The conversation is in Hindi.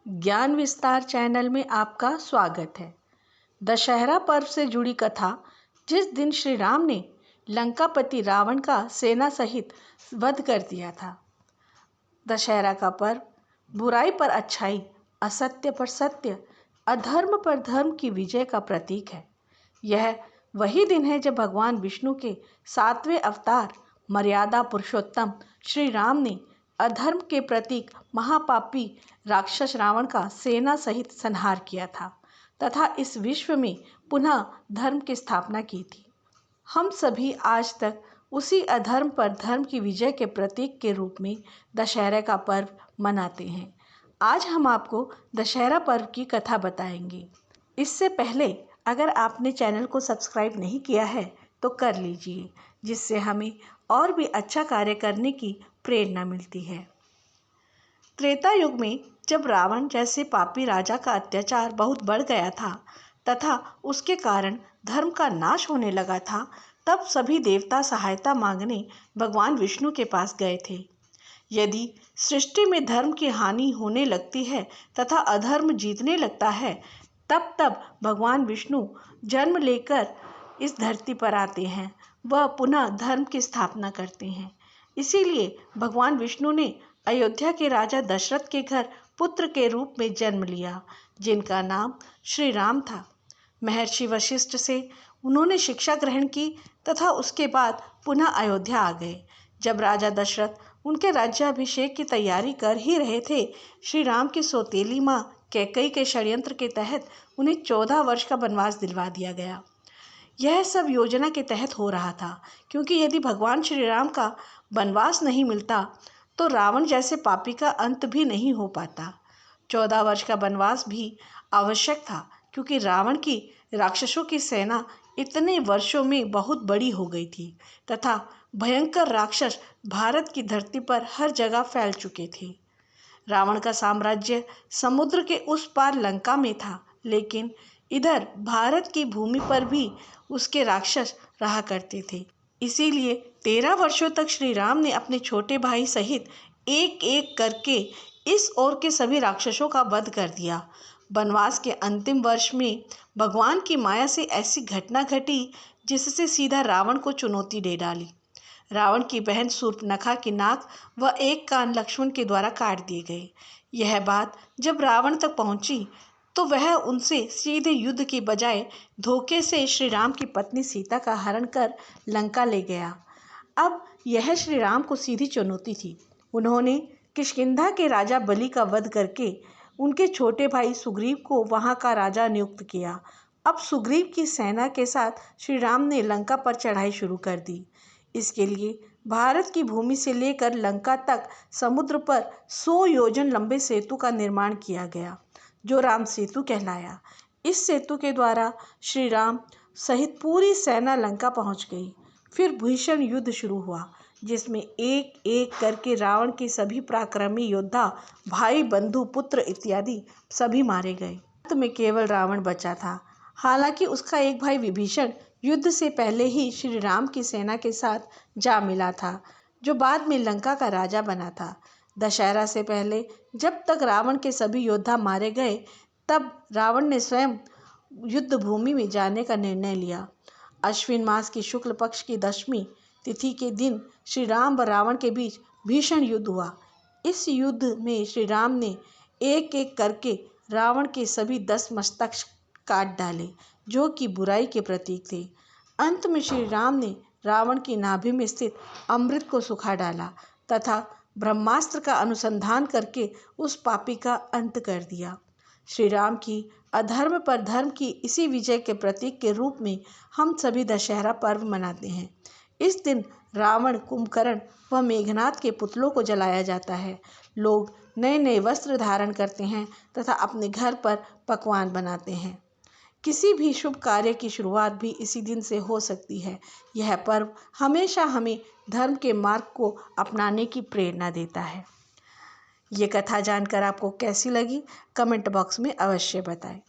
ज्ञान विस्तार चैनल में आपका स्वागत है। दशहरा पर्व से जुड़ी कथा। जिस दिन श्री राम ने लंकापति रावण का सेना सहित वध कर दिया था। दशहरा का पर्व बुराई पर अच्छाई, असत्य पर सत्य, अधर्म पर धर्म की विजय का प्रतीक है। यह वही दिन है जब भगवान विष्णु के 7वें अवतार मर्यादा पुरुषोत्तम श्री राम ने अधर्म के प्रतीक महापापी राक्षस रावण का सेना सहित संहार किया था तथा इस विश्व में पुनः धर्म की स्थापना की थी। हम सभी आज तक उसी अधर्म पर धर्म की विजय के प्रतीक के रूप में दशहरा का पर्व मनाते हैं। आज हम आपको दशहरा पर्व की कथा बताएंगे। इससे पहले अगर आपने चैनल को सब्सक्राइब नहीं किया है तो कर लीजिए, जिससे हमें और भी अच्छा कार्य करने की प्रेरणा मिलती है। त्रेता युग में जब रावण जैसे पापी राजा का अत्याचार बहुत बढ़ गया था तथा उसके कारण धर्म का नाश होने लगा था, तब सभी देवता सहायता मांगने भगवान विष्णु के पास गए थे। यदि सृष्टि में धर्म की हानि होने लगती है तथा अधर्म जीतने लगता है, तब तब भगवान विष्णु जन्म लेकर इस धरती पर आते हैं। वह पुनः धर्म की स्थापना करते हैं। इसीलिए भगवान विष्णु ने अयोध्या के राजा दशरथ के घर पुत्र के रूप में जन्म लिया, जिनका नाम श्री राम था। महर्षि वशिष्ठ से उन्होंने शिक्षा ग्रहण की तथा उसके बाद पुनः अयोध्या आ गए। जब राजा दशरथ उनके राज्याभिषेक की तैयारी कर ही रहे थे, श्री राम की सौतेली माँ कैकेयी के षड्यंत्र के तहत उन्हें 14 वर्ष का वनवास दिलवा दिया गया। यह सब योजना के तहत हो रहा था, क्योंकि यदि भगवान श्री राम का वनवास नहीं मिलता तो रावण जैसे पापी का अंत भी नहीं हो पाता। 14 वर्ष का वनवास भी आवश्यक था, क्योंकि रावण की राक्षसों की सेना इतने वर्षों में बहुत बड़ी हो गई थी तथा भयंकर राक्षस भारत की धरती पर हर जगह फैल चुके थे। रावण का साम्राज्य समुद्र के उस पार लंका में था, लेकिन इधर भारत की भूमि पर भी उसके राक्षस रहा करते थे। इसीलिए 13 वर्षों तक श्री राम ने अपने छोटे भाई सहित एक एक करके इस ओर के सभी राक्षसों का वध कर दिया। वनवास के अंतिम वर्ष में भगवान की माया से ऐसी घटना घटी जिससे सीधा रावण को चुनौती दे डाली। रावण की बहन शूर्पणखा की नाक व एक कान लक्ष्मण के द्वारा काट दिए गए। यह बात जब रावण तक पहुंची तो वह उनसे सीधे युद्ध की बजाय धोखे से श्री राम की पत्नी सीता का हरण कर लंका ले गया। अब यह श्री राम को सीधी चुनौती थी। उन्होंने किष्किंधा के राजा बलि का वध करके उनके छोटे भाई सुग्रीव को वहां का राजा नियुक्त किया। अब सुग्रीव की सेना के साथ श्री राम ने लंका पर चढ़ाई शुरू कर दी। इसके लिए भारत की भूमि से लेकर लंका तक समुद्र पर 100 योजन लंबे सेतु का निर्माण किया गया, जो राम सेतु कहलाया। इस सेतु के द्वारा श्री राम सहित पूरी सेना लंका पहुंच गई। फिर भीषण युद्ध शुरू हुआ, जिसमें एक एक करके रावण के सभी पराक्रमी योद्धा, भाई, बंधु, पुत्र इत्यादि सभी मारे गए। अंत में केवल रावण बचा था। हालांकि उसका एक भाई विभीषण युद्ध से पहले ही श्री राम की सेना के साथ जा मिला था, जो बाद में लंका का राजा बना था। दशहरा से पहले जब तक रावण के सभी योद्धा मारे गए, तब रावण ने स्वयं युद्ध भूमि में जाने का निर्णय लिया। अश्विन मास की शुक्ल पक्ष की दशमी तिथि के दिन श्री राम व रावण के बीच भीषण युद्ध हुआ। इस युद्ध में श्री राम ने एक एक करके रावण के सभी 10 मस्तक काट डाले, जो कि बुराई के प्रतीक थे। अंत में श्री राम ने रावण की नाभि में स्थित अमृत को सुखा डाला तथा ब्रह्मास्त्र का अनुसंधान करके उस पापी का अंत कर दिया। श्री राम की अधर्म पर धर्म की इसी विजय के प्रतीक के रूप में हम सभी दशहरा पर्व मनाते हैं। इस दिन रावण, कुंभकर्ण व मेघनाथ के पुतलों को जलाया जाता है। लोग नए नए वस्त्र धारण करते हैं तथा अपने घर पर पकवान बनाते हैं। किसी भी शुभ कार्य की शुरुआत भी इसी दिन से हो सकती है। यह पर्व हमेशा हमें धर्म के मार्ग को अपनाने की प्रेरणा देता है। ये कथा जानकर आपको कैसी लगी, कमेंट बॉक्स में अवश्य बताएं।